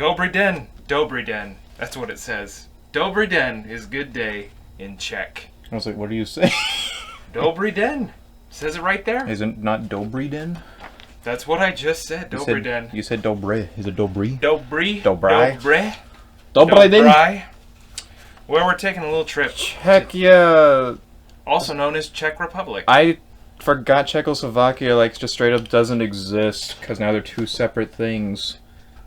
Dobrý den. Dobrý den. That's what it says. Dobrý den is good day in Czech. I was like, what do you say? Dobrý den. Says it right there. Is it not Dobrý den? That's what I just said. Dobrý den. You said Dobre. Is it Dobrý? Dobrý. Dobry. Dobrý. Dobrý den. Dobrý. Where we're taking a little trip. Czechia. Also known as Czech Republic. I forgot Czechoslovakia like just straight up doesn't exist because now they're two separate things.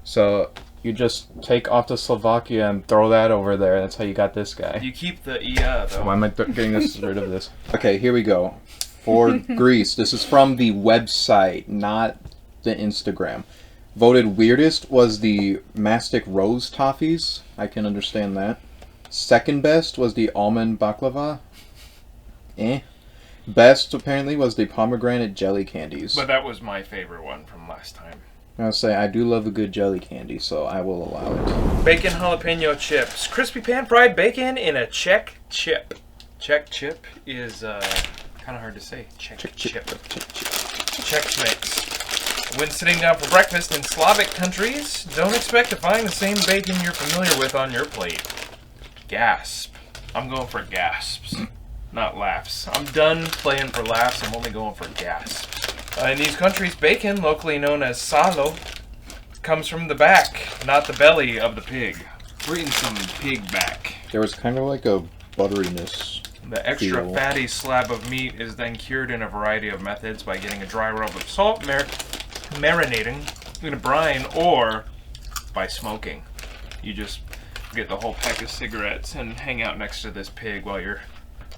So you just take off the Slovakia and throw that over there. That's how you got this guy. You keep the EA though. Why am I getting rid of this? Okay, here we go. For Greece, this is from the website, not the Instagram. Voted weirdest was the Mastic Rose Toffees. I can understand that. Second best was the Almond Baklava. Best, apparently, was the Pomegranate Jelly Candies. But that was my favorite one from last time. I'll say, I do love a good jelly candy, so I will allow it. Bacon jalapeno chips. Crispy pan-fried bacon in a Czech chip. Czech chip is kind of hard to say. Czech chip. Czech mix. When sitting down for breakfast in Slavic countries, don't expect to find the same bacon you're familiar with on your plate. Gasp. I'm going for gasps, not laughs. I'm done playing for laughs. I'm only going for gasps. In these countries, bacon, locally known as salo, comes from the back, not the belly of the pig. We're eating some pig back. There was kind of like a butteriness. The extra fatty slab of meat is then cured in a variety of methods by getting a dry rub of salt, marinating in a brine, or by smoking. You just get the whole pack of cigarettes and hang out next to this pig while you're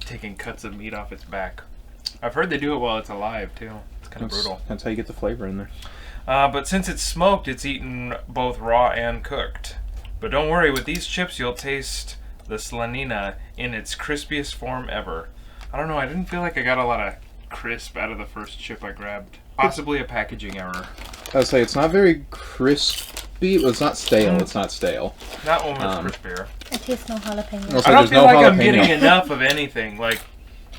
taking cuts of meat off its back. I've heard they do it while it's alive, too. It's kind of brutal. That's how you get the flavor in there. But since it's smoked, it's eaten both raw and cooked. But don't worry, with these chips, you'll taste the slanina in its crispiest form ever. I don't know, I didn't feel like I got a lot of crisp out of the first chip I grabbed. Possibly a packaging error. I would say it's not very crispy. Well, it's not stale. It's not stale. That one was crispier. I taste no jalapeno. Also, I don't feel no like I'm jalapeno. getting enough of anything. Like,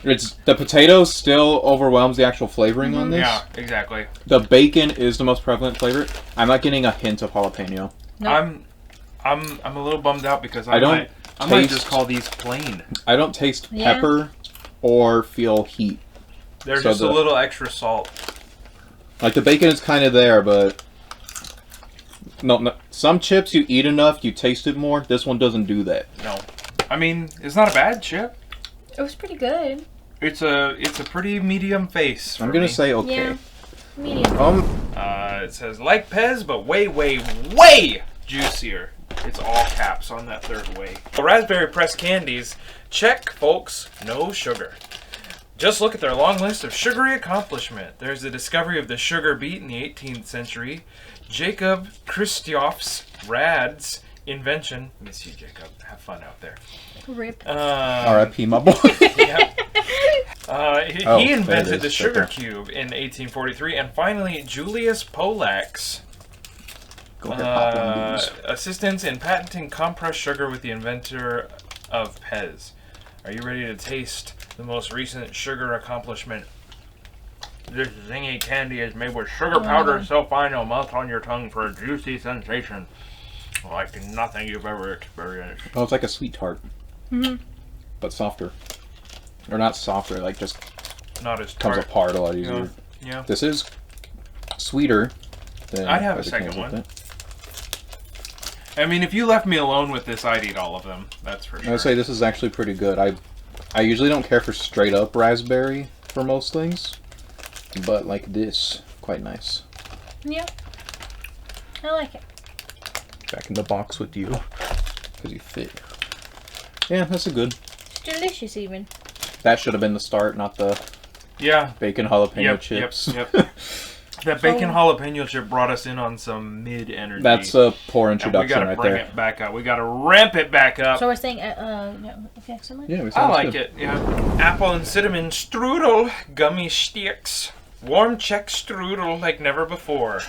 It's the potato still overwhelms the actual flavoring on this. yeah, exactly. The bacon is the most prevalent flavor. I'm not getting a hint of jalapeno. Nope. I'm a little bummed out because I might just call these plain. I don't taste Yeah. pepper or feel heat. They're So just a little extra salt. Like the bacon is kind of there, but no. Some chips you eat enough, you taste it more. This one doesn't do that. No, I mean it's not a bad chip. It was pretty good. It's a pretty medium face. I'm gonna me. say okay. Yeah. Medium. It says like Pez, but way, way, way juicier. It's all caps on that third way. The raspberry pressed candies, Czech folks, no sugar. Just look at their long list of sugary accomplishment. There's the discovery of the sugar beet in the 18th century, Jacob Christoph's Rad's invention. Miss you, Jacob. Have fun out there. Rip. R.I.P. my boy. Yeah. He there invented it the is, sugar right there. cube in 1843, and finally Julius Polack's Go ahead, pop one of these. assistance in patenting compressed sugar with the inventor of Pez. Are you ready to taste the most recent sugar accomplishment? This zingy candy is made with sugar powder so fine it'll melt on your tongue for a juicy sensation like nothing you've ever experienced. Oh, it's like a sweet tart, but softer, or not softer. Like just Not as comes tart. apart a lot easier. Yeah. This is sweeter than I'd have a other second cans with one. it. I mean, if you left me alone with this, I'd eat all of them. That's for I sure. would say this is actually pretty good. I usually don't care for straight up raspberry for most things, but like this, quite nice. Yeah. I like it. Back in the box with you, because you fit. Yeah, that's a good. It's delicious even. That should have been the start, not the Yeah. bacon jalapeno Yep, chips. yep. That bacon jalapeno chip brought us in on some mid-energy. That's a poor and we introduction gotta right bring there. it back up. We gotta ramp it back up. So we're saying, okay, someone? Yeah, we I sounds like good. it, yeah. Apple and cinnamon strudel gummy sticks. Warm Czech strudel like never before.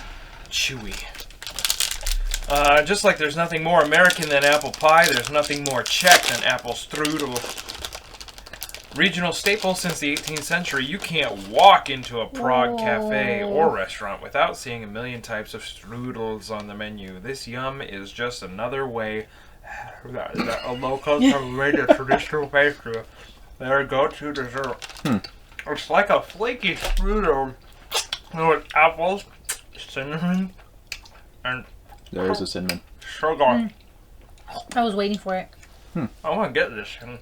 Chewy. Just like there's nothing more American than apple pie, there's nothing more Czech than apple strudel. Regional staple since the 18th century, you can't walk into a Prague cafe or restaurant without seeing a million types of strudels on the menu. This yum is just another way that locals have made a traditional pastry their go-to dessert. It's like a flaky strudel with apples, cinnamon, and There is a cinnamon. sugar. I was waiting for it. I want to get this thing.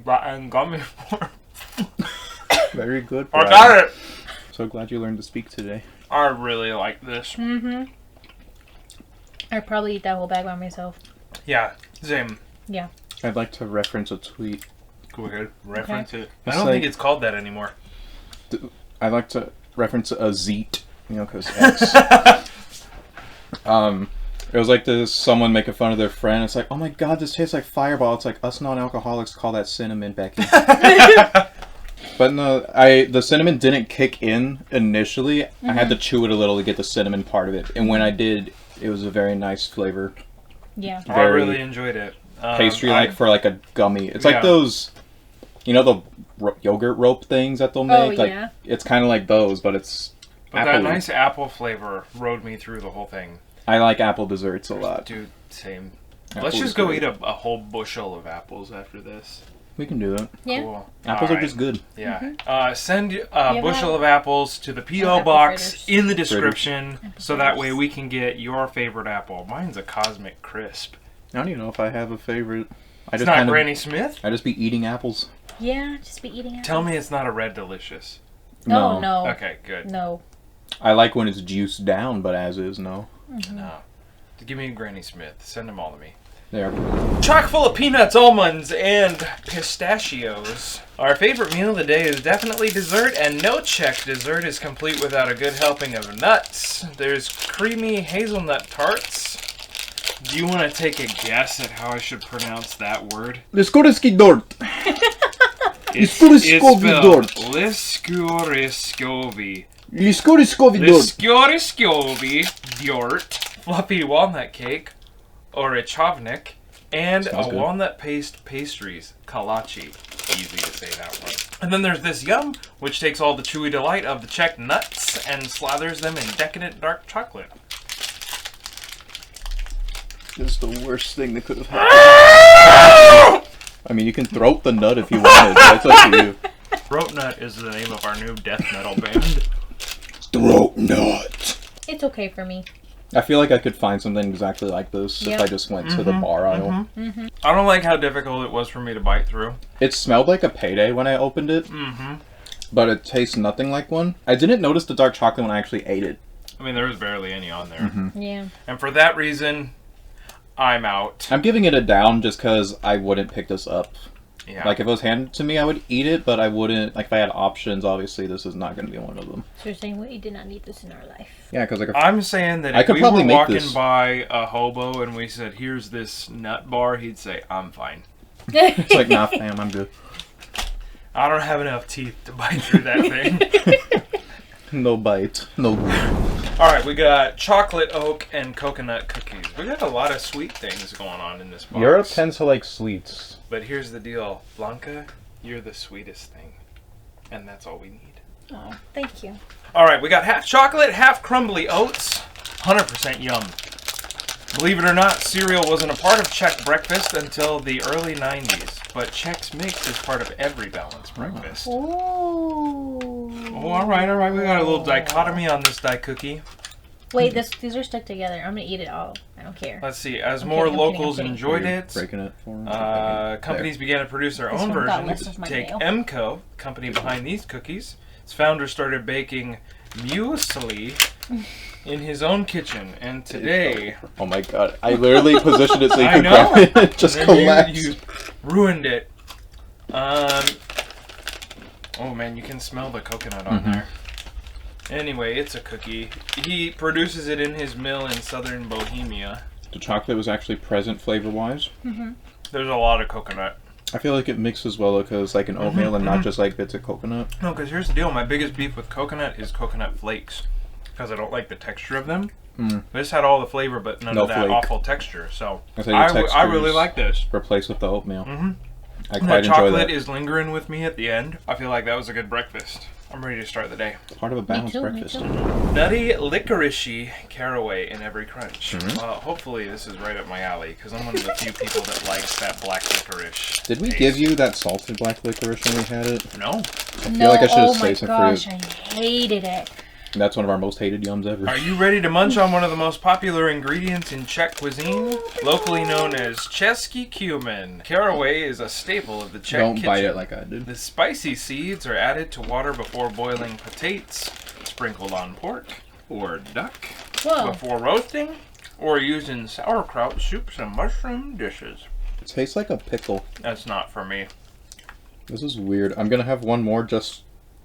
But I'm gummy for Very good. I Brian. got it! So glad you learned to speak today. I really like this. I'd probably eat that whole bag by myself. Yeah, same. Yeah. I'd like to reference a tweet. Go ahead. Reference it. I It's don't like- think it's called that anymore. I'd like to reference a zeet, you know, because X. It was like this, someone making fun of their friend. It's like, oh my god, this tastes like Fireball. It's like, us non-alcoholics call that cinnamon, Becky. But no, the cinnamon didn't kick in initially. I had to chew it a little to get the cinnamon part of it. And when I did, it was a very nice flavor. Yeah. I Very really enjoyed it. Pastry-like for like a gummy. It's Yeah. like those, you know, the yogurt rope things that they'll make? Like, yeah. it's kind of like those, but it's But that apple. nice apple flavor rode me through the whole thing. I like apple desserts a lot. Dude, same. Apple Let's is just go great. eat a whole bushel of apples after this. We can do that. Yeah. Cool. Apples All are right. just good. Yeah. Send a Yeah, bushel well, of apples to the P.O. apple box fritters. in the description Apple so that way fritters. we can get your favorite apple. Mine's a Cosmic Crisp. I don't even know if I have a favorite. I It's just not kind of, Granny Smith? I just be eating apples. Yeah, just be eating it. Tell me it's not a Red Delicious. Oh, no. Okay, good. No. I like when it's juiced down, but as is, no. No. Give me a Granny Smith. Send them all to me. There. Chock full of peanuts, almonds, and pistachios. Our favorite meal of the day is definitely dessert, and no Czech dessert is complete without a good helping of nuts. There's creamy hazelnut tarts. Do you want to take a guess at how I should pronounce that word? Liskoriski dort. It's Liskoriskovi dort. Liskoriskovi. Liskoriskovi dort. Liskoriskovi dort. Fluffy walnut cake, or a chovnik, and Sounds a good. walnut paste pastries, kolache. Easy to say that one. And then there's this yum, which takes all the chewy delight of the Czech nuts and slathers them in decadent dark chocolate. This is the worst thing that could have happened. I mean, you can throat the nut if you wanted. That's up to you. Throat Nut is the name of our new death metal band. Throat nut. It's okay for me. I feel like I could find something exactly like this Yep. if I just went to the bar aisle. I don't like how difficult it was for me to bite through. It smelled like a payday when I opened it, but it tastes nothing like one. I didn't notice the dark chocolate when I actually ate it. I mean, there was barely any on there. Yeah. And for that reason, I'm out. I'm giving it a down just because I wouldn't pick this up. Yeah. Like, if it was handed to me, I would eat it, but I wouldn't. Like, if I had options, obviously, this is not going to be one of them. So you're saying we did not need this in our life. Yeah, because, like, I'm saying that I if could we probably were make walking this. by a hobo and we said, here's this nut bar, he'd say, I'm fine. it's like, nah, fam, I'm good. I don't have enough teeth to bite through that thing. No bite. No good. Alright, we got chocolate oak and coconut cookies. We got a lot of sweet things going on in this box. Europe tends to like sweets. But here's the deal. Blanca, you're the sweetest thing. And that's all we need. Oh, thank you. Alright, we got half chocolate, half crumbly oats. 100% yum. Believe it or not, cereal wasn't a part of Czech breakfast until the early 90s. But Czech's Mix is part of every balanced breakfast. Ooh. Oh, alright. We got a little dichotomy on this die cookie. Wait, these are stuck together. I'm gonna eat it all. I don't care. Let's see. As I'm more kidding, I'm kidding, locals I'm kidding. enjoyed You're it, breaking it for me. companies began to produce their This own one got less versions. of my Take nail. Emco, company behind these cookies. Its founder started baking muesli in his own kitchen, and today, Oh my god. I literally positioned it so you I could know. grab it and it just and then collapsed. you ruined it. Oh man, you can smell the coconut on there. Anyway, it's a cookie. He produces it in his mill in southern Bohemia. The chocolate was actually present flavor-wise. There's a lot of coconut. I feel like it mixes well because like an oatmeal and not just like bits of coconut. No, because here's the deal. My biggest beef with coconut is coconut flakes. Because I don't like the texture of them. This had all the flavor, but none No of that flake. awful texture. So I think the I texture really is like this. Replaced with the oatmeal. I And quite the enjoy chocolate that. is lingering with me at the end. I feel like that was a good breakfast. I'm ready to start the day. Part of a balanced Me breakfast. too. Nutty licoricey caraway in every crunch. Mhm. Well, hopefully this is right up my alley, because I'm one of the few people that likes that black licorice. Did we taste. give you that salted black licorice when we had it? No. I feel like I should have oh my saved some for gosh, you. I hated it. That's one of our most hated yums ever. Are you ready to munch on one of the most popular ingredients in Czech cuisine? Locally known as Český cumin. Caraway is a staple of the Czech Don't kitchen. bite it like I did. The spicy seeds are added to water before boiling potatoes, sprinkled on pork or duck, Whoa. before roasting, or used in sauerkraut soups and mushroom dishes. It tastes like a pickle. That's not for me. This is weird. I'm gonna have one more just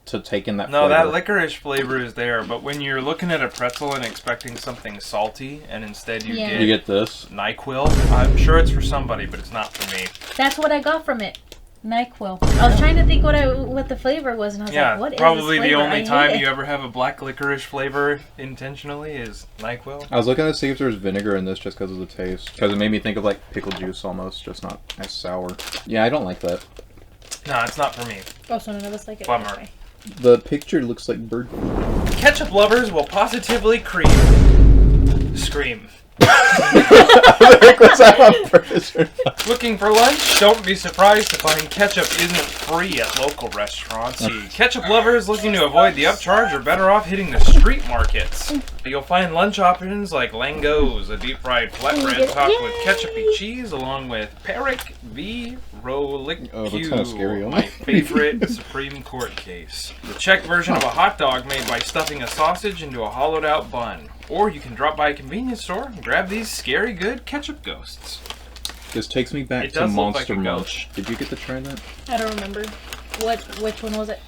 to take in that No, flavor. that licorice flavor is there, but when you're looking at a pretzel and expecting something salty, and instead you Yeah. You get this? NyQuil, I'm sure it's for somebody, but it's not for me. That's what I got from it. NyQuil. I was trying to think what the flavor was, and I was Yeah, like, what is probably this the flavor? I only hate time it. you ever have a black licorice flavor intentionally is NyQuil. I was looking to see if there was vinegar in this just because of the taste. Because it made me think of like pickle juice almost, just not as sour. Yeah, I don't like that. No, it's not for me. Oh, so none of us like it. Bummer. Okay. The picture looks like bird food. Ketchup lovers will positively scream. Like, was that on purpose or not? Looking for lunch? Don't be surprised to find ketchup isn't free at local restaurants. Ketchup lovers looking to avoid the upcharge are better off hitting the street markets. You'll find lunch options like langos, a deep-fried flatbread topped with ketchupy cheese, along with Peric V. Rolicue, Oh, that's kinda scary. my favorite Supreme Court case. The Czech version of a hot dog made by stuffing a sausage into a hollowed-out bun. Or you can drop by a convenience store and grab these scary good ketchup ghosts. This takes me back It to does look Monster like a Munch. Did you get to try that? I don't remember. Which one was it?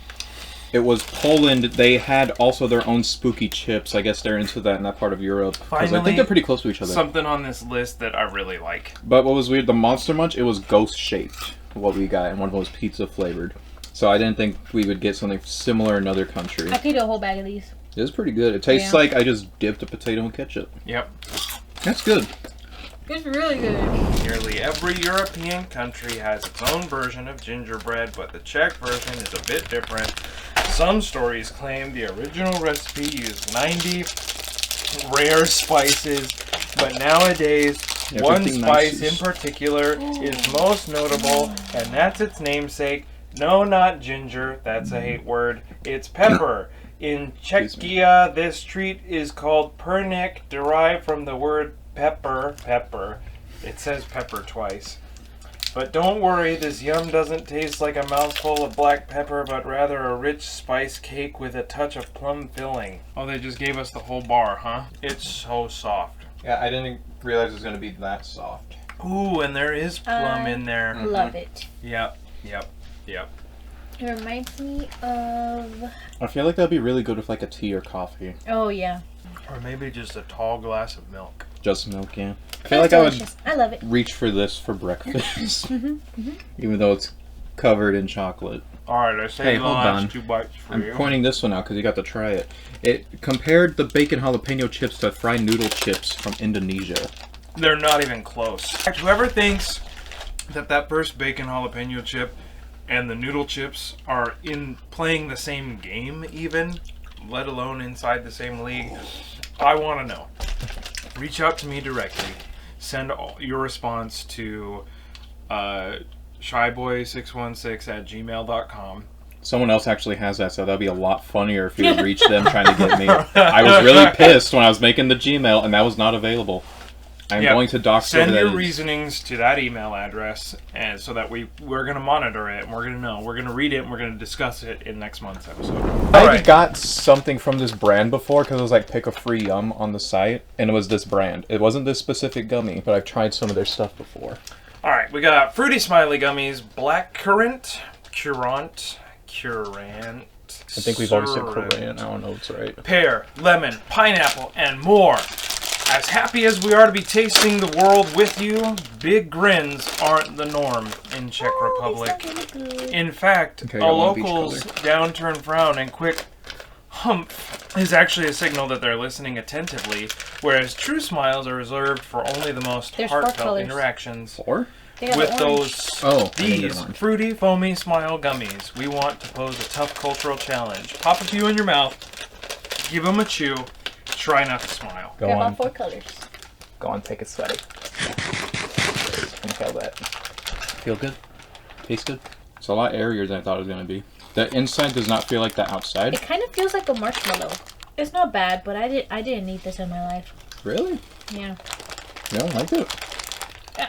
It was Poland. They had also their own spooky chips. I guess they're into that in that part of Europe. Because I Finally, think they're pretty close to each other. Something on this list that I really like. But what was weird, the Monster Munch, it was ghost shaped, what we got, and one of them was pizza flavored. So I didn't think we would get something similar in another country. I could eat a whole bag of these. It was pretty good. It tastes Yeah. like I just dipped a potato in ketchup. Yep. That's good. It's really good. Nearly every European country has its own version of gingerbread, but the Czech version is a bit different. Some stories claim the original recipe used 90 rare spices, but nowadays one Everything spice nice. in particular is most notable, and that's its namesake. No, not ginger, that's a hate word. It's pepper. In Czechia, this treat is called perník, derived from the word pepper. It says pepper twice. But don't worry, this yum doesn't taste like a mouthful of black pepper, but rather a rich spice cake with a touch of plum filling. Oh, they just gave us the whole bar, huh? It's so soft. Yeah, I didn't realize it was going to be that soft. Ooh, and there is plum in there. Love it. Yep. It reminds me of... I feel like that'd be really good with like a tea or coffee. Oh, yeah. Or maybe just a tall glass of milk. Just milk, yeah. I It's feel like I would delicious. I love it. reach for this for breakfast. Even though it's covered in chocolate. Alright, I saved Hey, the hold last on. 2 bites for I'm you. pointing this one out because you got to try it. It compared the bacon jalapeno chips to fried noodle chips from Indonesia. They're not even close. Whoever thinks that first bacon jalapeno chip and the noodle chips are playing the same game even, let alone inside the same league, I want to know. Reach out to me directly. Send your response to shyboy616@gmail.com. Someone else actually has that, so that'd be a lot funnier if you would reach them trying to get me. I was really pissed when I was making the Gmail and that was not available. I'm Yeah, going to dox Send whoever your that is. reasonings to that email address, and so that we're going to monitor it, and we're going to know. We're going to read it, and we're going to discuss it in next month's episode. I Alright. got something from this brand before because it was like pick a free yum on the site, and it was this brand. It wasn't this specific gummy, but I've tried some of their stuff before. Alright, we got Fruity Smiley Gummies, Blackcurrant, Curant, I think we've already said Currant, Korean. I don't know if it's right. pear, lemon, pineapple, and more. As happy as we are to be tasting the world with you, big grins aren't the norm in Czech Republic. In fact, Okay, a got one of each local's color. downturned frown and quick humph is actually a signal that they're listening attentively, whereas true smiles are reserved for only the most There's 4 heartfelt colors. interactions. 4? They have with the orange. those I didn't get these orange. fruity, foamy smile gummies. We want to pose a tough cultural challenge. Pop a few in your mouth, give them a chew, try not to smile. They have all 4 colors. Go on, take a sweaty. Inhale that. Feel good? Taste good? It's a lot airier than I thought it was going to be. The inside does not feel like the outside. It kind of feels like a marshmallow. It's not bad, but I didn't need this in my life. Really? Yeah. You don't like it?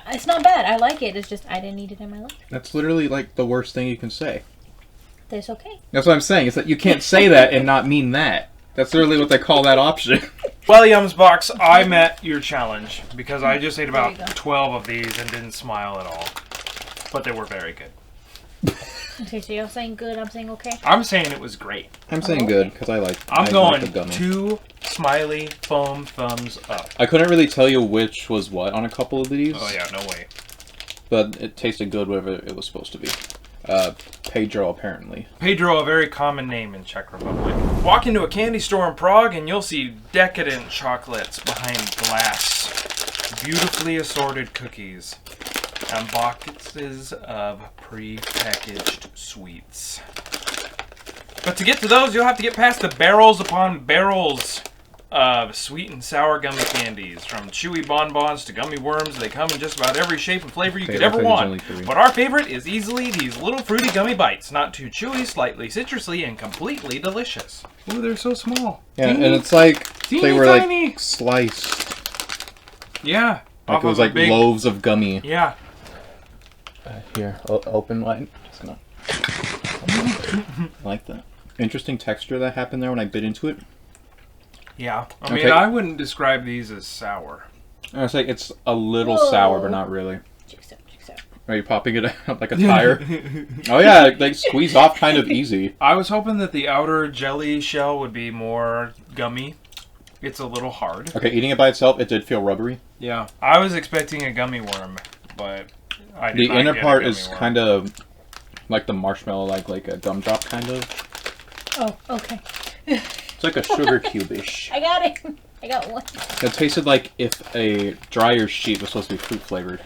It's not bad. I like it. It's just I didn't need it in my life. That's literally like the worst thing you can say. That's okay. That's what I'm saying. It's that you can't say that and not mean that. That's literally what they call that option. Well, Yums Box, I met your challenge because I just ate There you about go. 12 of these and didn't smile at all. But they were very good. Okay, so you're saying good. I'm saying okay. I'm saying it was great. I'm saying good because I like. I'm I going like the gummy. 2 smiley foam thumbs up. I couldn't really tell you which was what on a couple of these. Oh yeah, no way. But it tasted good, whatever it was supposed to be. Pedro apparently. Pedro, a very common name in Czech Republic. Walk into a candy store in Prague and you'll see decadent chocolates behind glass. Beautifully assorted cookies. And boxes of pre-packaged sweets. But to get to those, you'll have to get past the barrels upon barrels of sweet and sour gummy candies. From chewy bonbons to gummy worms, they come in just about every shape and flavor you could ever want. But our favorite is easily these little fruity gummy bites. Not too chewy, slightly citrusy, and completely delicious. Ooh, they're so small. Yeah, Teeny, and it's like they teeny were tiny. like sliced. Yeah. Like off it was of a like big- loaves of gummy. Yeah. Here, open wide. Just gonna. I like that. Interesting texture that happened there when I bit into it. Yeah. I mean, Okay. I wouldn't describe these as sour. I was like, it's a little Whoa. sour, but not really. Chicks out. Are you popping it out like a tire? Oh yeah, like squeeze off kind of easy. I was hoping that the outer jelly shell would be more gummy. It's a little hard. Okay, eating it by itself, it did feel rubbery. Yeah. I was expecting a gummy worm, but I did The not inner get a part gummy is worm. kind of like the marshmallow, like a gumdrop kind of. Oh, okay. It's like a sugar cube-ish. I got it. I got one. It tasted like if a dryer sheet was supposed to be fruit flavored.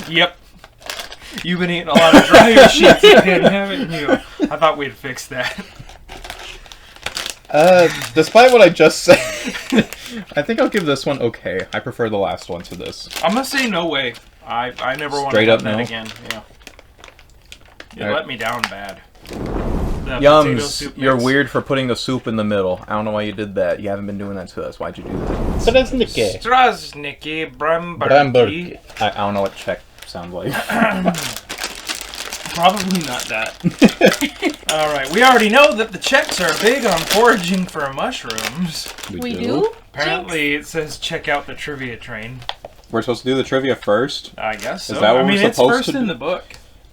Yep. You've been eating a lot of dryer sheets again, haven't you? I thought we'd fix that. Despite what I just said, I think I'll give this one okay. I prefer the last one to this. I'm gonna say no way. I never want to Straight have up that no? again. Yeah. It Alright. let me down bad. The potato soup You're mix. weird for putting the soup in the middle. I don't know why you did that. You haven't been doing that to us. Why'd you do that? Straznike. Strazniki Bramburki. Bramburki. I don't know what Czech sounds like. Probably not that. Alright, we already know that the Czechs are big on foraging for mushrooms. We do? Apparently, it says check out the trivia train. We're supposed to do the trivia first. I guess so. that what I mean, we're it's supposed first to in do? the book.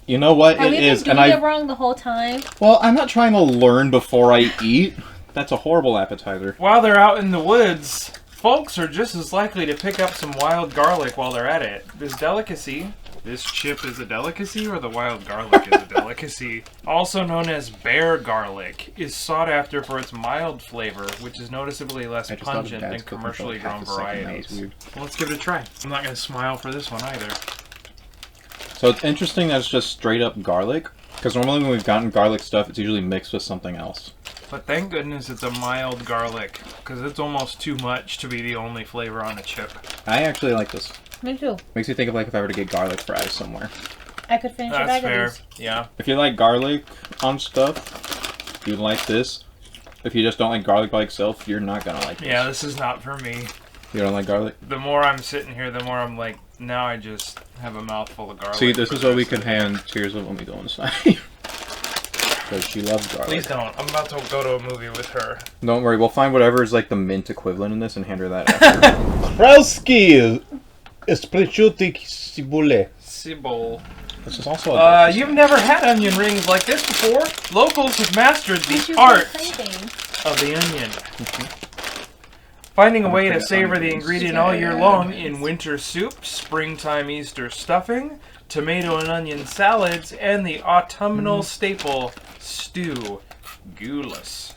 You know what Have it we is, been and doing I it wrong the whole time? well, I'm not trying to learn before I eat. That's a horrible appetizer. While they're out in the woods, folks are just as likely to pick up some wild garlic while they're at it. This chip is a delicacy, or the wild garlic is a delicacy, also known as bear garlic, is sought after for its mild flavor, which is noticeably less I just thought of pungent Dad's than cooking for commercially like half grown a second. That was varieties. weird. Well, let's give it a try. I'm not going to smile for this one either. So it's interesting that it's just straight up garlic, because normally when we've gotten garlic stuff, it's usually mixed with something else. But thank goodness it's a mild garlic, because it's almost too much to be the only flavor on a chip. I actually like this. Me too. Makes me think of like if I were to get garlic fries somewhere. I could finish a That's bag fair. of these. Yeah. If you like garlic on stuff, you like this. If you just don't like garlic by itself, you're not gonna like this. Yeah, this is not for me. You don't like garlic? The more I'm sitting here, the more I'm like, now I just have a mouthful of garlic. See, this for is the what we rest can of the day. hand Tears of when we go inside. Because she loves garlic. Please don't. I'm about to go to a movie with her. Don't worry, we'll find whatever is like the mint equivalent in this and hand her that after. Krauski. Sprichutik cibule. Sibol. This is also a You've never had onion rings like this before? Locals have mastered What the you art craving? of the onion. Finding a way to forget savor onion the rings. ingredient all year long in winter soup, springtime Easter stuffing, tomato and onion salads, and the autumnal staple stew, gulas.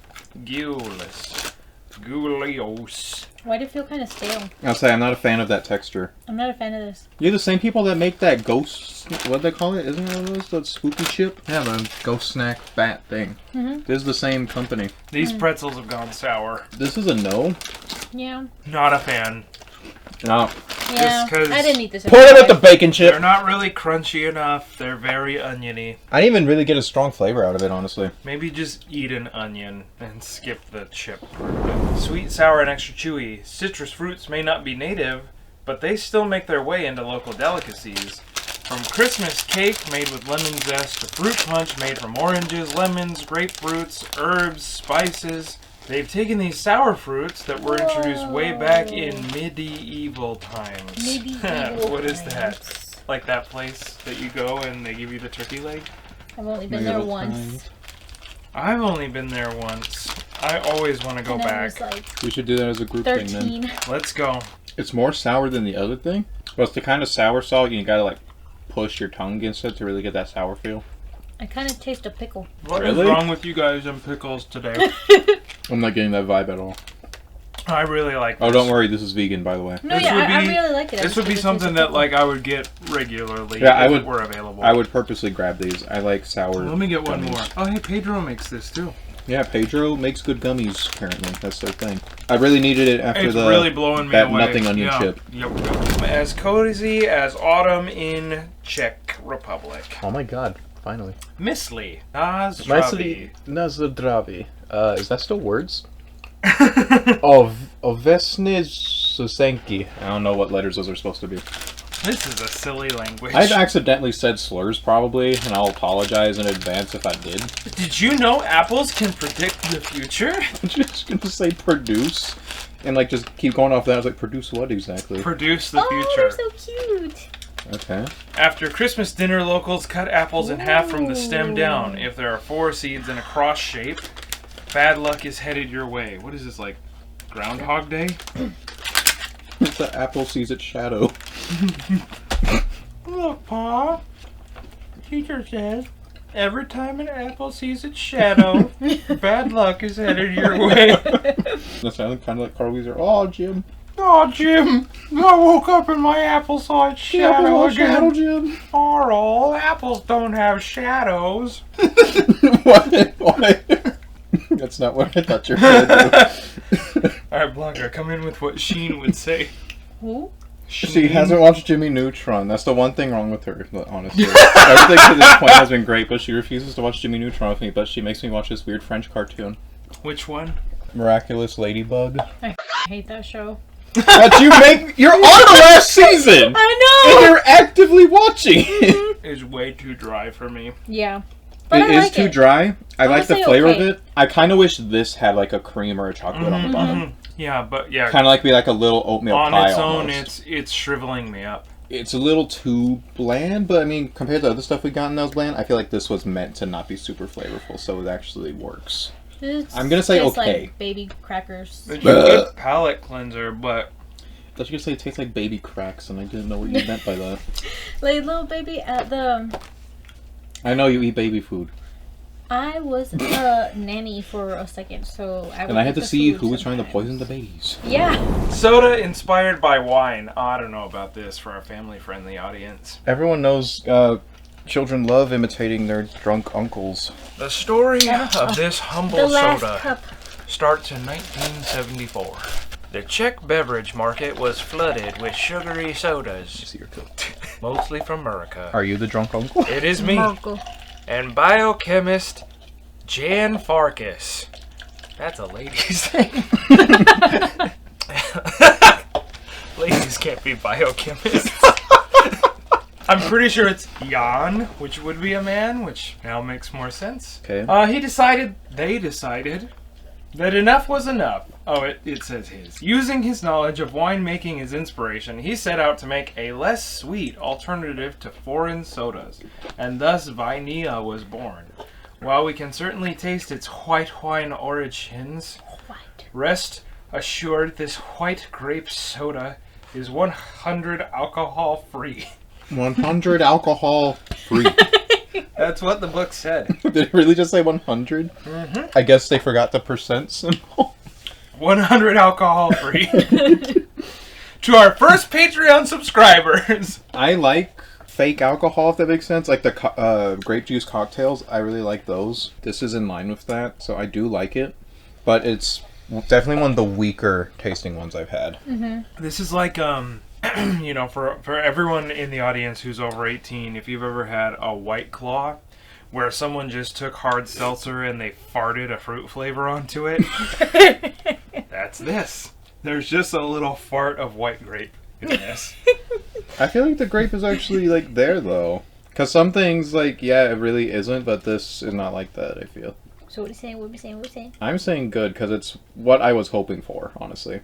Gulios. Why do it feel kind of stale? I'll say I'm not a fan of that texture. I'm not a fan of this. You're the same people that make that ghost. What they call it? Isn't it one of those? That spooky chip? Yeah, the ghost snack bat thing. Mm-hmm. This is the same company. These pretzels have gone sour. This is a no. Yeah. Not a fan. No. Yeah. 'cause- I didn't eat this. Pour it with the every bacon chip. They're not really crunchy enough. They're very oniony. I didn't even really get a strong flavor out of it, honestly. Maybe just eat an onion and skip the chip part of it. Sweet, sour, and extra chewy. Citrus fruits may not be native, but they still make their way into local delicacies. From Christmas cake made with lemon zest to fruit punch made from oranges, lemons, grapefruits, herbs, spices. They've taken these sour fruits that were introduced way back in medieval times. Medieval What is that? times. Like that place that you go and they give you the turkey leg? I've only been there once. I've only been there once. I always want to go And I back. was like We should do that as a group thing, then. 13. Let's go. It's more sour than the other thing, but it's the kind of sour salt you gotta like push your tongue against it to really get that sour feel. I kind of taste a pickle. What is Really? wrong with you guys and pickles today? I'm not getting that vibe at all. I really like this. Oh, don't worry, this is vegan, by the way. No, This yeah, would I be- really like it. I This just would be think it tastes something like that pickle. like I would get regularly Yeah, I if would- it were available. I would purposely grab these. I like sour. Let me get one gummies. more. Oh, hey, Pedro makes this too. Yeah, Pedro makes good gummies. Apparently, that's their thing. I really needed it after It's the really blowing me that away. nothing onion Yeah. chip. Yep. As cozy as autumn in Czech Republic. Oh my god, finally. Misli. Nicely, Nazdravi. Nazdravi. Is that still words? Ovesny Susenki. I don't know what letters those are supposed to be. This is a silly language. I've accidentally said slurs probably, and I'll apologize in advance if I did. Did you know apples can predict the future? I'm just gonna say produce, and like just keep going off that. I was like, produce what exactly? Produce the Oh, future. they're so cute. Okay. After Christmas dinner, locals cut apples in half from the stem down. If there are 4 seeds in a cross shape, bad luck is headed your way. What is this, like Groundhog Day? The apple sees its shadow. Look, Pa. Teacher says, every time an apple sees its shadow, bad luck is headed your way. That sounded kind of like Carl Weezer. Oh, Jim. Oh, Jim, I woke up and my apple saw its shadow again. Jim. All apples don't have shadows. Why? That's not what I thought you were gonna do. Alright, Blanca, come in with what Sheen would say. Who? She hasn't watched Jimmy Neutron. That's the one thing wrong with her, honestly. Everything to this point has been great, but she refuses to watch Jimmy Neutron with me, but she makes me watch this weird French cartoon. Which one? Miraculous Ladybug. I hate that show. But you're on the last season! I And know! you're actively watching it! Is way too dry for me. Yeah. But It I is like too it. dry. I like the Honestly, flavor okay. of it. I kind of wish this had like a cream or a chocolate on the bottom. Yeah, but yeah, Kind of like be like a little oatmeal on pie its own, almost. it's shriveling me up. It's a little too bland, but I mean, compared to other stuff we got in that was bland, I feel like this was meant to not be super flavorful, so it actually works. It's I'm gonna say tastes okay. like baby crackers. It's a good palate cleanser, but I thought you were gonna say it tastes like baby cracks, and I didn't know what you meant by that. Like little baby at the. I know you eat baby food, I was a nanny for a second, so I. and I had to the see food who was trying to sometimes. poison the babies. Yeah. soda inspired by wine. Oh, I don't know about this for our family-friendly audience. Everyone knows children love imitating their drunk uncles. The story of this The humble last soda cup. starts in 1974. The Czech beverage market was flooded with sugary sodas, See your coat. mostly from America. Are you the drunk uncle? It is me. Marco. And biochemist Jan Farkas. That's a lady's name. Ladies can't be biochemists. I'm pretty sure it's Jan, which would be a man, which now makes more sense. Okay. They decided that enough was enough. Oh, it says his. Using his knowledge of winemaking as inspiration, he set out to make a less sweet alternative to foreign sodas, and thus Vinea was born. While we can certainly taste its white wine origins, What? rest assured this white grape soda is 100 alcohol free. 100 alcohol free. That's what the book said. Did it really just say 100? I guess they forgot the percent symbol. 100 alcohol free. To our first Patreon subscribers. I like fake alcohol, if that makes sense. Like the grape juice cocktails, I really like those. This is in line with that, so I do like it. But it's definitely one of the weaker tasting ones I've had. Mm-hmm. This is like, you know, for everyone in the audience who's over 18, if you've ever had a White Claw, where someone just took hard seltzer and they farted a fruit flavor onto it, that's this. There's just a little fart of white grape in this. I feel like the grape is actually, like, there, though. Because some things, like, yeah, it really isn't, but this is not like that, I feel. So what are you saying? What are you saying? What are you saying? I'm saying good, because it's what I was hoping for, honestly.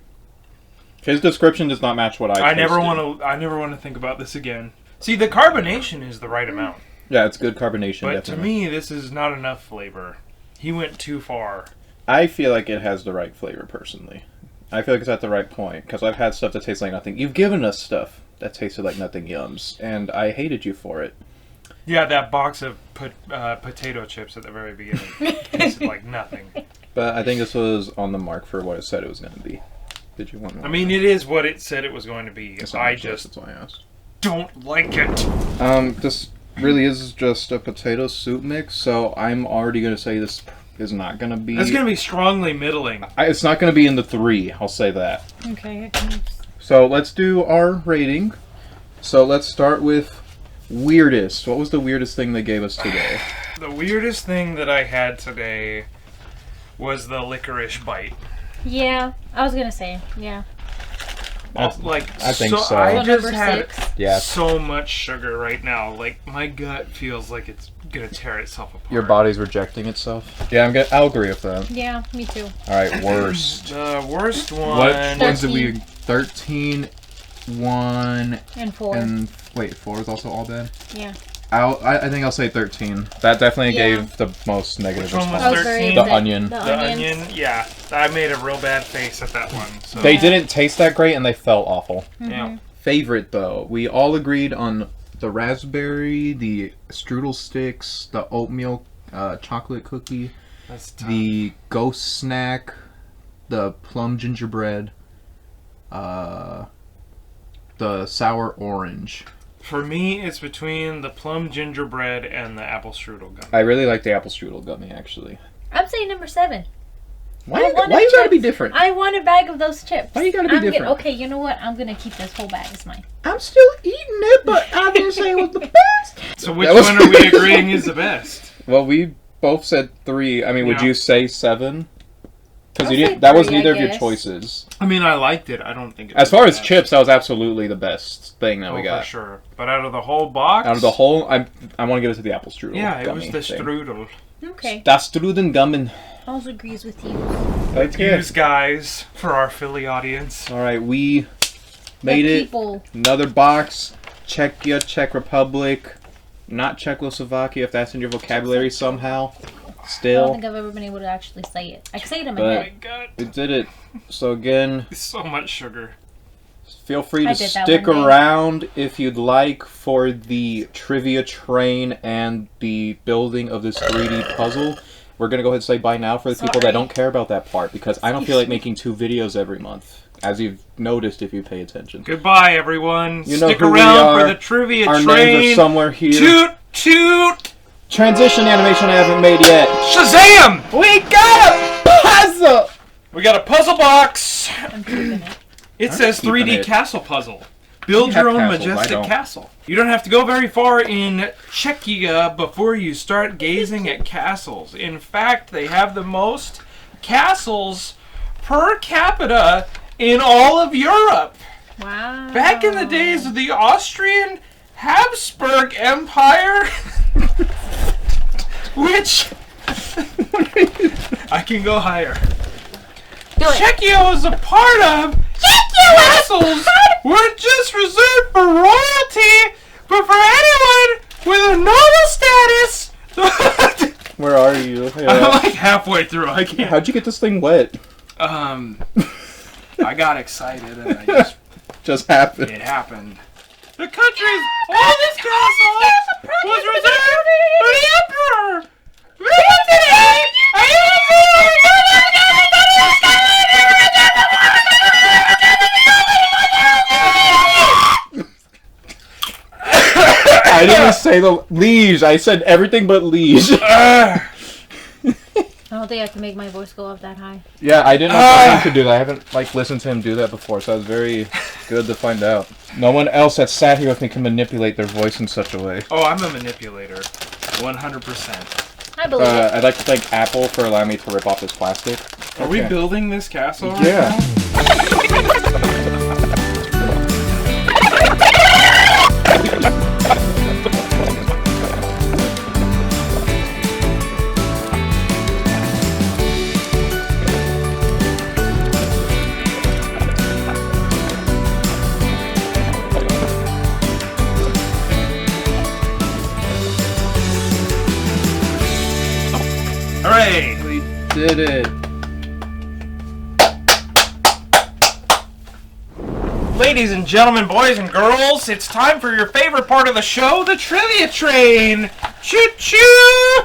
His description does not match what I never want to think about this again. See, the carbonation is the right amount. Yeah, it's good carbonation, But definitely. to me, this is not enough flavor. He went too far. I feel like it has the right flavor, personally. I feel like it's at the right point, because I've had stuff that tastes like nothing. You've given us stuff that tasted like nothing yums, and I hated you for it. Yeah, that box of potato chips at the very beginning tasted like nothing. But I think this was on the mark for what it said it was going to be. Did you want more? I mean, it is what it said it was going to be. That's not I much less, just that's why I asked. don't like it. This really is just a potato soup mix, so I'm already going to say this is not going to be... It's going to be strongly middling. It's not going to be in the 3, I'll say that. Okay. So let's do our rating. So let's start with weirdest. What was the weirdest thing they gave us today? The weirdest thing that I had today was the licorice bite. Yeah, I was gonna say, yeah. I think so. I So just number had 6. Yeah. so much sugar right now. Like, my gut feels like it's going to tear itself apart. Your body's rejecting itself? Yeah, I'll agree with that. Yeah, me too. Alright, worst. The worst one... What ones did 13. we... 13, 1, And 4. and... Wait, 4 is also all bad? Yeah. I think I'll say 13. That definitely Yeah. gave the most negative Which one was I response. was very 13? The upset. onion. The The onions. onion, yeah. I made a real bad face at that one. So. They didn't taste that great and they felt awful. Yeah. Favorite, though. We all agreed on the raspberry, the strudel sticks, the oatmeal chocolate cookie, That's tough. the ghost snack, the plum gingerbread, the sour orange. For me, it's between the plum gingerbread and the apple strudel gum. I really like the apple strudel gummy, actually. I'm saying number 7. Why I want you a gotta be chip. different? I want a bag of those chips. Why you gotta be different? Okay, you know what? I'm gonna keep this whole bag. It's mine. I'm still eating it, but I didn't say it was the best. So which That was one are we pretty agreeing is the best? Well, we both said 3. I mean, would Yeah. you say 7? Because I'll you say didn't. That was 3, I neither of your guess. choices. I mean, I liked it. I don't think it As was far the as best. chips, that was absolutely the best thing that we Oh, got. for sure. But out of the whole box... Out of the whole, I want to give it to the apple strudel. Yeah, it was gummy the thing. strudel. Okay. Das Strudengummen. Also agrees with you. That's Use guys for our Philly audience. All right, we made The it. people. Another box. Czechia, Czech Republic, not Czechoslovakia. If that's in your vocabulary somehow, I don't still, think I've ever been able to actually say it. I can say it in my But- Oh head. my god. we did it. So again, So much sugar. feel free I to did that stick one day. around if you'd like for the trivia train and the building of this 3D puzzle. We're gonna go ahead and say bye now for the people that Sorry. don't care about that part because I don't feel like making 2 videos every month, as you've noticed if you pay attention. Goodbye, everyone. You know Stick who we around are. for the trivia Our train. names are somewhere here. Toot toot. Transition animation I haven't made yet. Shazam! We got a puzzle! We got a puzzle box. I'm keeping it. It I'm says keeping 3D it. castle puzzle. Build You your have own castles, I majestic don't. castle. You don't have to go very far in Czechia before you start gazing at castles. In fact, they have the most castles per capita in all of Europe. Wow. Back in the days of the Austrian Habsburg Empire, which I can go higher. Do it. Czechia was a part of. Castles weren't just reserved for royalty, but for anyone with a noble status. Where are you? I'm Yeah. like halfway through. I can't. How'd you get this thing wet? I got excited and I just Just happened. it happened. The country's oldest castle was reserved for the emperor. But today, say the liege. I said everything but liege. I don't think I can make my voice go up that high. Yeah, I didn't know Brian could do that. I haven't listened to him do that before, so that was very good to find out. No one else that sat here with me can manipulate their voice in such a way. Oh, I'm a manipulator. 100%. I believe it. I'd like to thank Apple for allowing me to rip off this plastic. Are we building this castle right Yeah. now? Hooray! We did it. Ladies and gentlemen, boys and girls, it's time for your favorite part of the show, the Trivia Train! Choo-choo!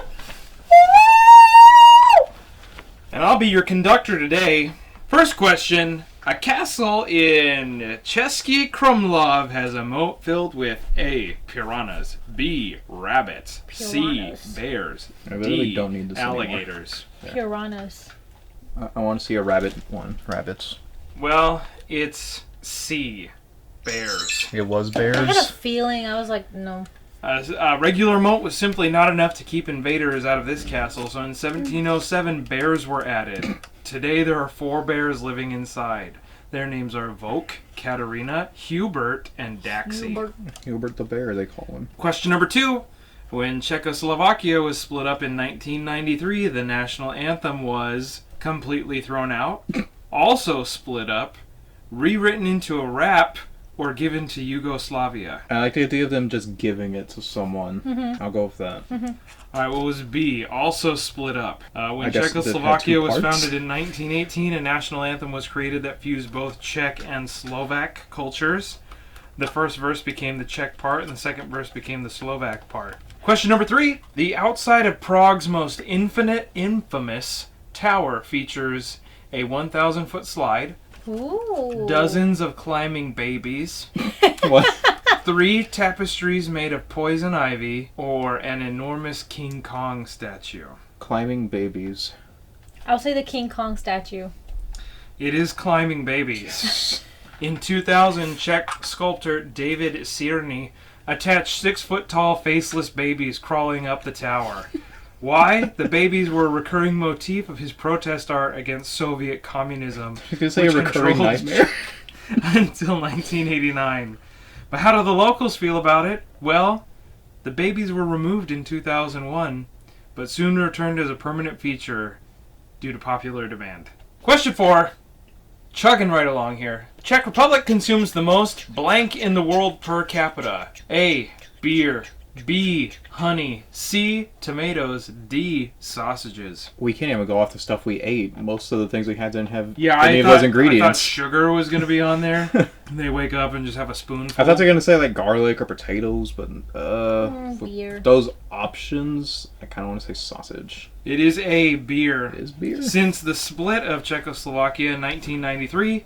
And I'll be your conductor today. First question. A castle in Český Krumlov has a moat filled with A. Piranhas, B. Rabbits, Piranhas. C. Bears, I really D. don't need this anymore. Alligators. Piranhas. I want to see a rabbit one. Rabbits. Well, it's C. Bears. It was I had a bears. feeling. I was like, no. A regular moat was simply not enough to keep invaders out of this castle, so in 1707, bears were added. Today there are 4 bears living inside. Their names are Volk, Katerina, Hubert, and Daxi. Hubert the bear, they call him. Question number 2. When Czechoslovakia was split up in 1993, the national anthem was completely thrown out, also split up, rewritten into a rap, or given to Yugoslavia. I like the idea of them just giving it to someone. I'll go with that. Alright, what was B? Also split up. I When guess it had Czechoslovakia 2 was parts. founded in 1918, a national anthem was created that fused both Czech and Slovak cultures. The first verse became the Czech part, and the second verse became the Slovak part. Question number 3. The outside of Prague's most infamous tower features a 1,000-foot slide, Ooh. dozens of climbing babies, What? 3 tapestries made of poison ivy, or an enormous King Kong statue. Climbing babies. I'll say the King Kong statue. It is climbing babies. In 2000, Czech sculptor David Sierny attached 6-foot-tall faceless babies crawling up the tower. Why? The babies were a recurring motif of his protest art against Soviet communism. You could say a which recurring controlled nightmare. until 1989. But how do the locals feel about it? Well, the babies were removed in 2001, but soon returned as a permanent feature due to popular demand. Question 4. Chugging right along here. Czech Republic consumes the most blank in the world per capita. A. Beer. B. Honey. C. Tomatoes. D. Sausages. We can't even go off the stuff we ate. Most of the things we had didn't have Yeah, any I of thought, those I thought ingredients. sugar was going to be on there. They wake up and just have a spoonful. I thought they were going to say like garlic or potatoes, but Beer. those options, I kind of want to say sausage. It is a beer. It is beer. Since the split of Czechoslovakia in 1993,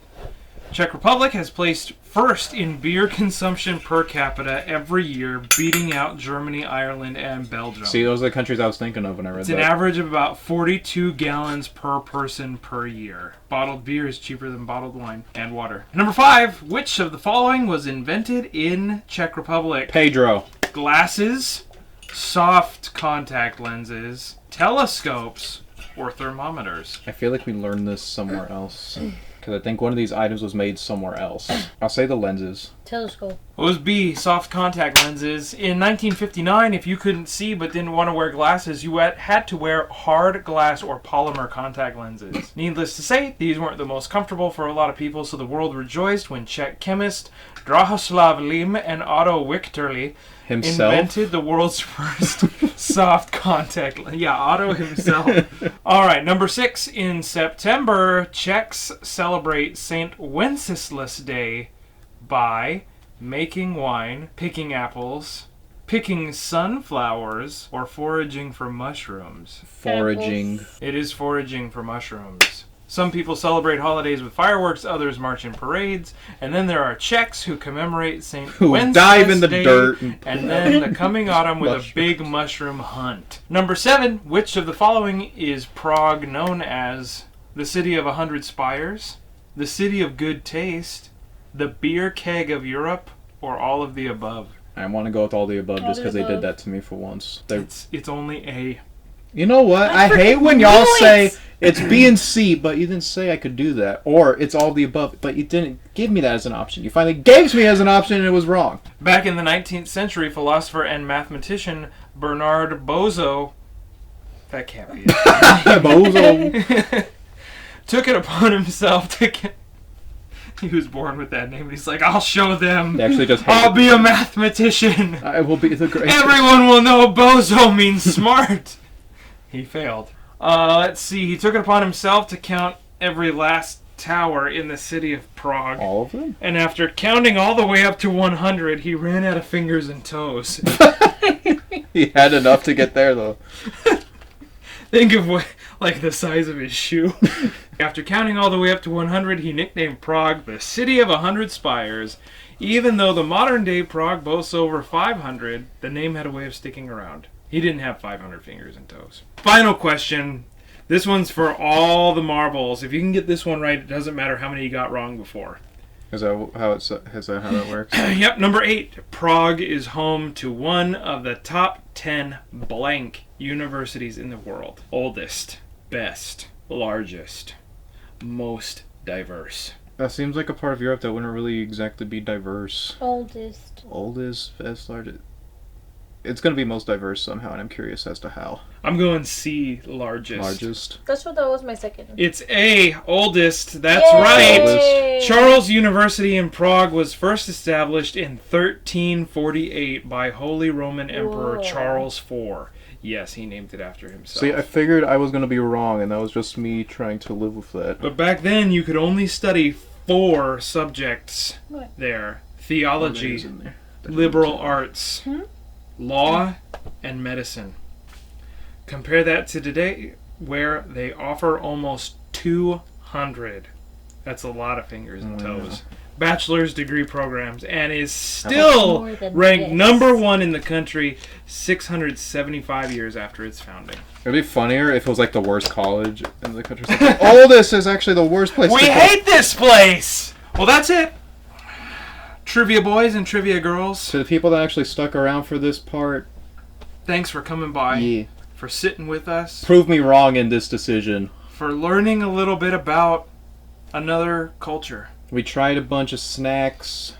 Czech Republic has placed first in beer consumption per capita every year, beating out Germany, Ireland, and Belgium. See, those are the countries I was thinking of when I read It's that. an average of about 42 gallons per person per year. Bottled beer is cheaper than bottled wine and water. Number 5. Which of the following was invented in Czech Republic? Pedro. Glasses, soft contact lenses, telescopes, or thermometers. I feel like we learned this somewhere else. Because I think one of these items was made somewhere else. I'll say the lenses. Telescope. What was B? Soft contact lenses. In 1959, if you couldn't see but didn't want to wear glasses, you had to wear hard glass or polymer contact lenses. Needless to say, these weren't the most comfortable for a lot of people, so the world rejoiced when Czech chemist Drahoslav Lim and Otto Wichterli Himself? invented the world's first soft contact lens. Yeah, Otto himself. All right, number 6. In September, Czechs celebrate St. Wenceslas Day by making wine, picking apples, picking sunflowers, or foraging for mushrooms. Foraging. It is foraging for mushrooms. Some people celebrate holidays with fireworks, others march in parades, and then there are Czechs who commemorate St. Who Wenceslas dive in the Day, dirt and then the coming autumn with a big mushroom hunt. Number 7, which of the following is Prague known as? The city of 100 spires, the city of good taste, the beer keg of Europe, or all of the above? I want to go with all the above All just the because they did above. that to me for once. It's only A. You know what? I hate when y'all say it's B and C, but you didn't say I could do that. Or it's all the above, but you didn't give me that as an option. You finally gave me as an option and it was wrong. Back in the 19th century, philosopher and mathematician Bernard Bozo, that can't be it, Bozo. took it upon himself to get... He was born with that name. He's like, I'll show them. They actually just I'll hate be a mathematician. I will be the greatest. Everyone will know Bozo means smart. He failed. Let's see. He took it upon himself to count every last tower in the city of Prague. All of them? And after counting all the way up to 100, he ran out of fingers and toes. He had enough to get there, though. Think of what, like the size of his shoe. After counting all the way up to 100, he nicknamed Prague the City of 100 Spires. Even though the modern day Prague boasts over 500, the name had a way of sticking around. He didn't have 500 fingers and toes. Final question. This one's for all the marbles. If you can get this one right, it doesn't matter how many you got wrong before. Is that how that works? Yep, number 8. Prague is home to one of the top 10 blank universities in the world. Oldest, best, largest, most diverse. That seems like a part of Europe that wouldn't really exactly be diverse. Oldest. Oldest, best, largest. It's going to be most diverse somehow, and I'm curious as to how. I'm going C, largest. Largest. That's what that was my second. It's A, oldest. That's Yay! right. Oldest. Charles University in Prague was first established in 1348 by Holy Roman Emperor Whoa. Charles IV. Yes, he named it after himself. See, I figured I was going to be wrong, and that was just me trying to live with that. But back then, you could only study 4 subjects What? there. Oh, Theology, that is in there. liberal arts, law, and medicine. Compare that to today, where they offer almost 200. That's a lot of fingers and toes. Bachelor's degree programs, and is still More than ranked this. number 1 in the country 675 years after its founding. It'd be funnier if it was like the worst college in the country. It's like, oh, this is actually the worst place We to go. hate this place! Well, that's it. Trivia boys and trivia girls, To the people that actually stuck around for this part, thanks for coming by, yeah. for sitting with us, Prove me wrong in this decision. for learning a little bit about another culture. We tried a bunch of snacks.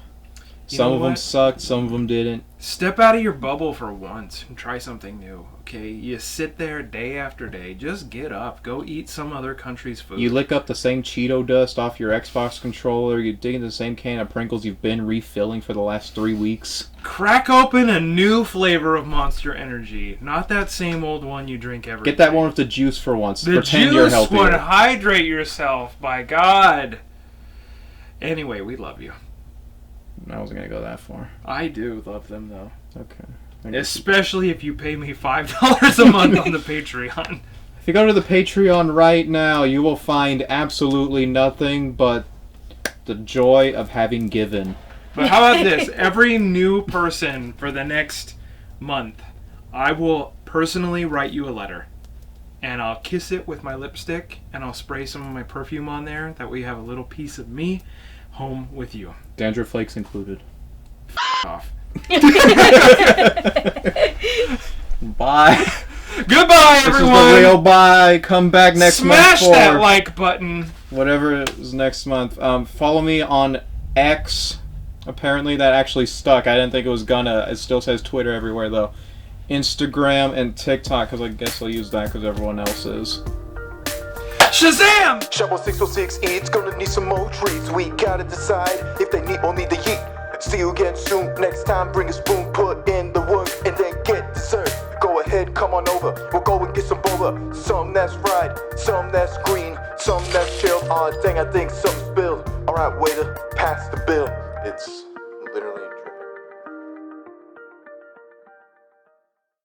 You Some know of them what? sucked, some of them didn't. Step out of your bubble for once and try something new, okay? You sit there day after day. Just get up. Go eat some other country's food. You lick up the same Cheeto dust off your Xbox controller. You dig into the same can of Pringles you've been refilling for the last 3 weeks. Crack open a new flavor of Monster Energy. Not that same old one you drink every Get that day. one with the juice for once. The Pretend you're juice healthier. would hydrate yourself, by God. Anyway, we love you. I wasn't going to go that far. I do love them, though. Okay. I guess- Especially if you pay me $5 a month on the Patreon. If you go to the Patreon right now, you will find absolutely nothing but the joy of having given. But how about this? Every new person for the next month, I will personally write you a letter. And I'll kiss it with my lipstick, and I'll spray some of my perfume on there. That way you have a little piece of me home with you. Dandruff flakes included. Off. Bye. Goodbye, This is everyone! the real bye. Come back next Smash month for that like button. whatever is next month. Follow me on X. Apparently that actually stuck. I didn't think it was gonna. It still says Twitter everywhere though. Instagram and TikTok, because I guess I'll use that because everyone else is. Shazam! Shyboy 606, it's gonna need some more treats. We gotta decide if they need or need the heat. See you again soon. Next time, bring a spoon, put in the work, and then get dessert. Go ahead, come on over. We'll go and get some boba. Some that's fried, some that's green, some that's chilled. Aw, dang, I think something spilled. Alright, waiter, pass the bill. It's